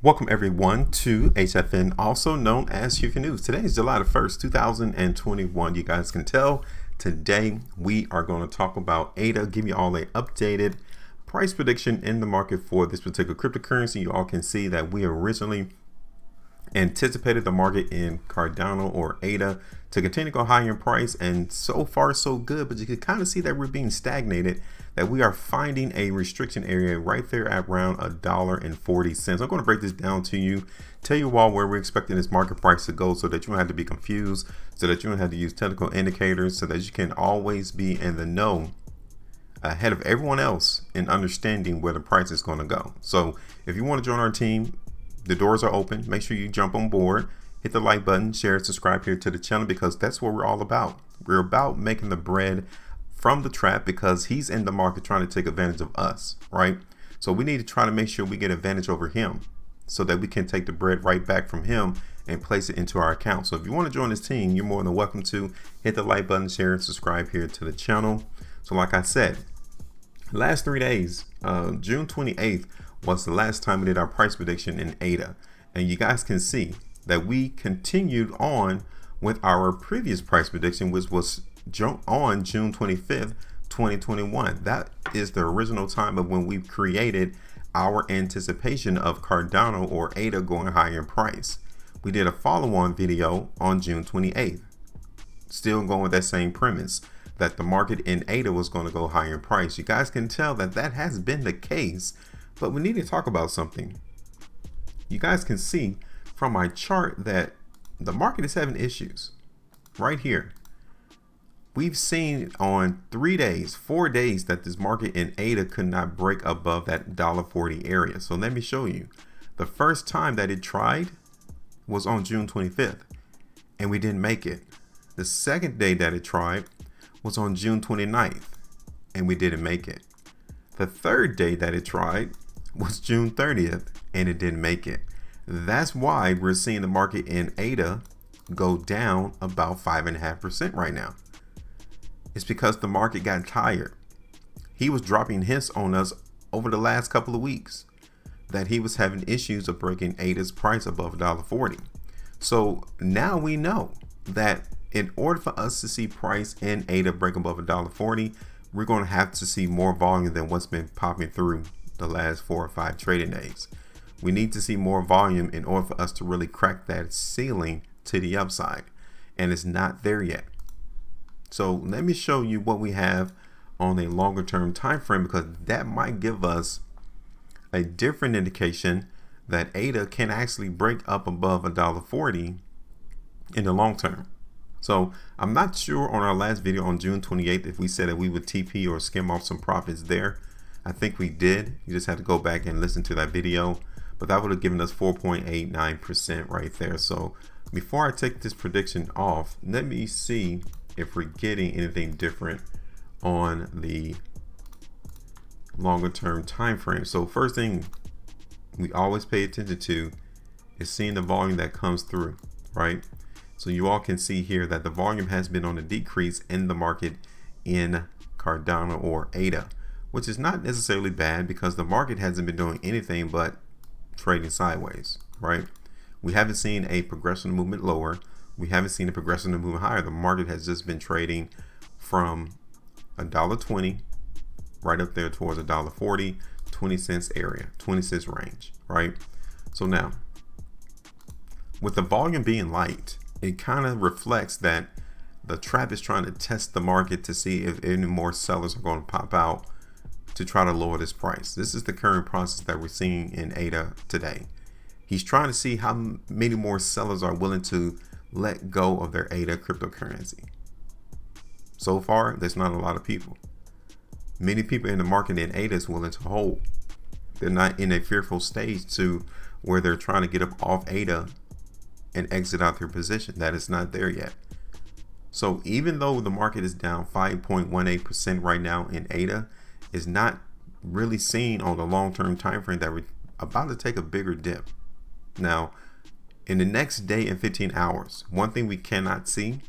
Welcome everyone to HueFin, also known as HueFin News. Today is July the 1st, 2021. You guys can tell today we are going to talk about ADA, give you all a updated price prediction in the market for this particular cryptocurrency. You all can see that we originally anticipated the market in Cardano or ADA to continue to go higher in price, and so far so good, but you can kind of see that we're being stagnated, that we are finding a restriction area right there at around $1.40. I'm going to break this down to you, tell you all where we're expecting this market price to go so that you don't have to be confused, so that you don't have to use technical indicators, so that you can always be in the know ahead of everyone else in understanding where the price is going to go. So if you want to join our team, the doors are open. Make sure you jump on board, hit the like button, share, subscribe here to the channel, because that's what we're all about. We're about making the bread from the trap, because he's in the market trying to take advantage of us, right? So we need to try to make sure we get advantage over him so that we can take the bread right back from him and place it into our account. So if you want to join this team, you're more than welcome to hit the like button, share, and subscribe here to the channel. So like I said, last 3 days, June 28th was the last time we did our price prediction in ADA, and you guys can see that we continued on with our previous price prediction, which was on June 25th, 2021. That is the original time of when we created our anticipation of Cardano or ADA going higher in price. We did a follow-on video on June 28th, still going with that same premise that the market in ADA was going to go higher in price. You guys can tell that that has been the case, but we need to talk about something. You guys can see from my chart that the market is having issues right here. We've seen on 3 days, 4 days, that this market in ADA could not break above that $1.40 area. So let me show you. The first time that it tried was on June 25th, and we didn't make it. The second day that it tried was on June 29th, and we didn't make it. The third day that it tried was June 30th, and it didn't make it. That's why we're seeing the market in ADA go down about 5.5% right now. It's because the market got tired. He was dropping hints on us over the last couple of weeks that he was having issues of breaking ADA's price above $1.40. So now we know that in order for us to see price in ADA break above $1.40, we're going to have to see more volume than what's been popping through the last 4 or 5 trading days. We need to see more volume in order for us to really crack that ceiling to the upside, and it's not there yet. So let me show you what we have on a longer term time frame, because that might give us a different indication that ADA can actually break up above $1.40 in the long term. So I'm not sure on our last video on June 28th if we said that we would TP or skim off some profits there. I think we did. You just have to go back and listen to that video, but that would have given us 4.89% right there. So before I take this prediction off, let me see if we're getting anything different on the longer term time frame. So first thing we always pay attention to is seeing the volume that comes through, right? So you all can see here that the volume has been on a decrease in the market in Cardano or ADA, which is not necessarily bad, because the market hasn't been doing anything but trading sideways, right? We haven't seen a progression movement lower. We haven't seen a progression movement higher. The market has just been trading from $1.20 right up there towards $1.40, 20 cents area, 20 cents range, right? So now, with the volume being light, it kind of reflects that the trap is trying to test the market to see if any more sellers are going to pop out to try to lower this price. This is the current process that we're seeing in ADA today. He's trying to see how many more sellers are willing to let go of their ADA cryptocurrency. So far, there's not a lot of people. Many people in the market in ADA is willing to hold. They're not in a fearful stage to where they're trying to get up off ADA and exit out their position. That is not there yet. So even though the market is down 5.18% right now in ADA, is not really seen on the long-term time frame that we're about to take a bigger dip. Now, in the next day and 15 hours, one thing we cannot see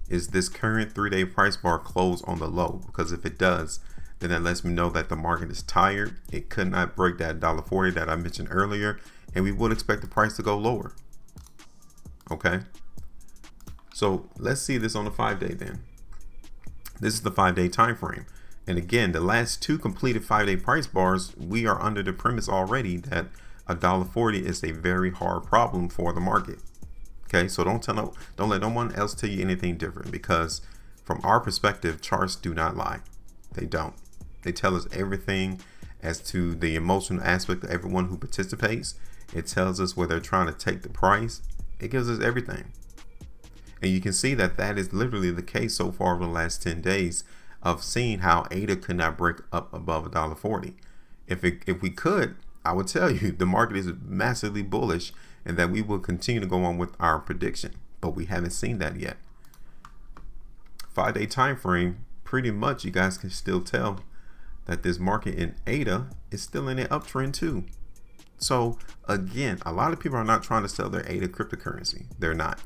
is this current 3-day price bar close on the low, because if it does, then that lets me know that the market is tired. It could not break that $1.40 that I mentioned earlier, and we would expect the price to go lower. Okay, so let's see this on the 5-day then. This is the 5-day time frame. And again, the last two completed 5-day price bars, we are under the premise already that $1.40 is a very hard problem for the market. Okay, so don't let no one else tell you anything different, because from our perspective, charts do not lie. They don't. They tell us everything as to the emotional aspect of everyone who participates. It tells us where they're trying to take the price. It gives us everything. And you can see that that is literally the case so far over the last 10 days of seeing how ADA could not break up above $1.40. If we could, I would tell you the market is massively bullish and that we will continue to go on with our prediction, but we haven't seen that yet. 5-day time frame, pretty much you guys can still tell that this market in ADA is still in an uptrend too. So again, a lot of people are not trying to sell their ADA cryptocurrency. They're not.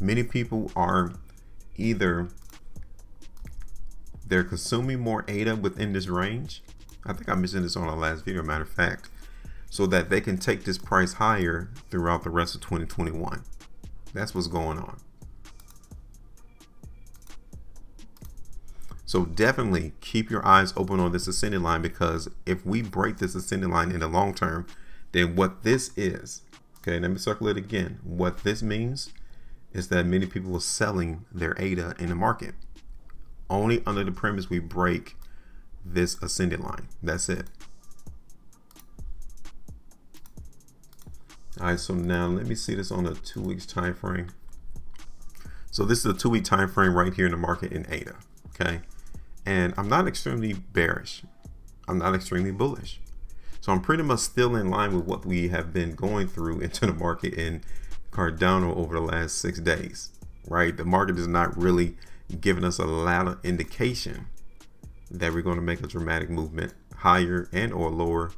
Many people are either they're consuming more ADA within this range. I think I mentioned this on our last video, matter of fact, so that they can take this price higher throughout the rest of 2021. That's what's going on. So definitely keep your eyes open on this ascending line, because if we break this ascending line in the long term, then what this is, okay, let me circle it again. What this means is that many people are selling their ADA in the market, only under the premise we break this ascending line. That's it. All right, so now let me see this on a 2 weeks time frame. So this is a 2-week time frame right here in the market in ADA. Okay, and I'm not extremely bearish. I'm not extremely bullish. So I'm pretty much still in line with what we have been going through into the market in Cardano over the last 6 days, right? The market is not really giving us a lot of indication that we're going to make a dramatic movement higher and or lower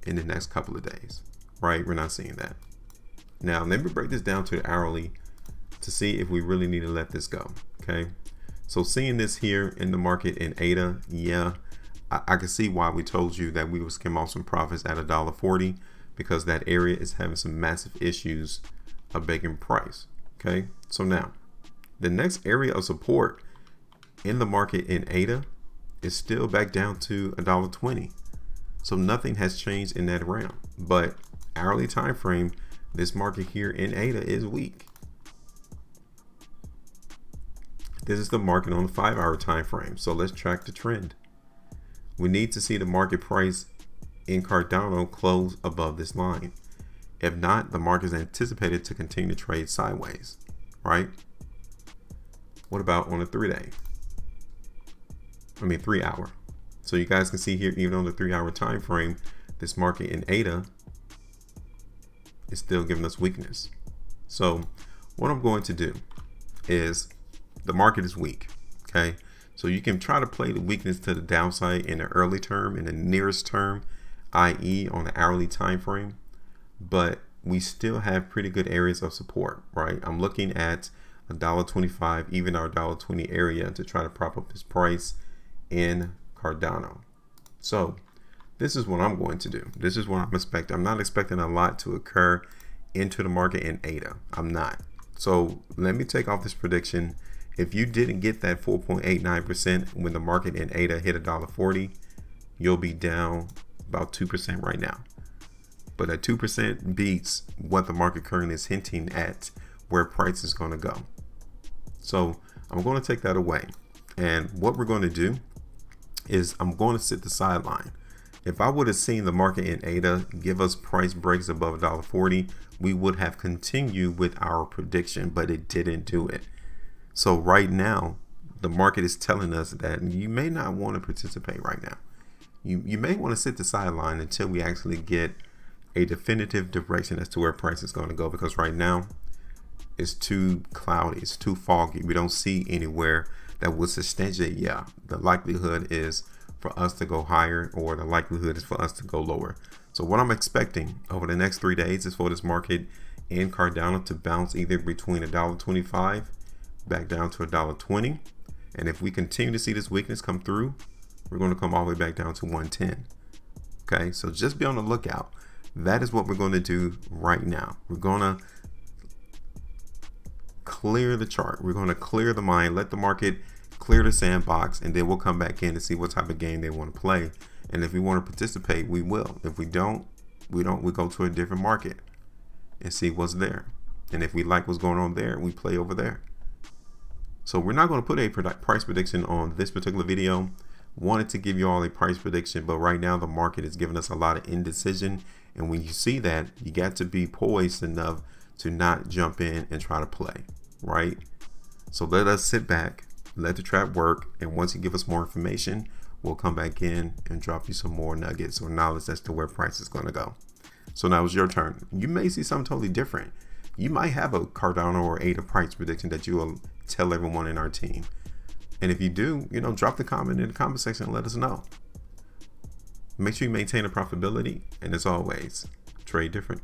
in the next couple of days, right? We're not seeing that. Now, let me break this down to the hourly to see if we really need to let this go, okay? So seeing this here in the market in ADA, yeah, I can see why we told you that we would skim off some profits at $1.40, because that area is having some massive issues of breaking price, okay? So now, the next area of support in the market in ADA is still back down to $1.20. So nothing has changed in that realm, but hourly time frame, this market here in ADA is weak. This is the market on the 5-hour time frame. So let's track the trend. We need to see the market price in Cardano close above this line. If not, the market is anticipated to continue to trade sideways, right? What about on a 3-day? 3-hour. So you guys can see here, even on the 3-hour time frame, this market in ADA is still giving us weakness. So what I'm going to do is, the market is weak, okay? So you can try to play the weakness to the downside in the early term, in the nearest term, i.e. on the hourly time frame, but we still have pretty good areas of support, right? I'm looking at $1.25, even our $1.20 area, to try to prop up this price in Cardano. So this is what I'm going to do. This is what I'm expecting. I'm not expecting a lot to occur into the market in ADA. I'm not. So let me take off this prediction. If you didn't get that 4.89% when the market in ADA hit $1.40, you'll be down about 2% right now. But that 2% beats what the market currently is hinting at where price is going to go. So I'm going to take that away. And what we're going to do is I'm going to sit the sideline. If I would have seen the market in ADA give us price breaks above $1.40, we would have continued with our prediction, but it didn't do it. So right now, the market is telling us that you may not want to participate right now. You may want to sit the sideline until we actually get a definitive direction as to where price is going to go, because right now it's too cloudy, it's too foggy. We don't see anywhere that would substantiate, yeah, the likelihood is for us to go higher, or the likelihood is for us to go lower. So what I'm expecting over the next 3 days is for this market in Cardano to bounce either between $1.25 back down to $1.20. And if we continue to see this weakness come through, we're going to come all the way back down to 110. Okay, so just be on the lookout. That is what we're going to do right now. We're going to clear the chart. We're going to clear the mind, let the market clear the sandbox, and then we'll come back in and see what type of game they want to play. And if we want to participate, we will. If we don't, we go to a different market and see what's there. And if we like what's going on there, we play over there. So we're not going to put a price prediction on this particular video. Wanted to give you all a price prediction, but right now the market is giving us a lot of indecision. And when you see that, you got to be poised enough to not jump in and try to play, right? So let us sit back, let the trap work, and once you give us more information, we'll come back in and drop you some more nuggets or knowledge as to where price is going to go. So now it's your turn. You may see something totally different. You might have a Cardano or ADA price prediction that you will tell everyone in our team. And if you do, drop the comment in the comment section and let us know. Make sure you maintain a profitability, and as always, trade different.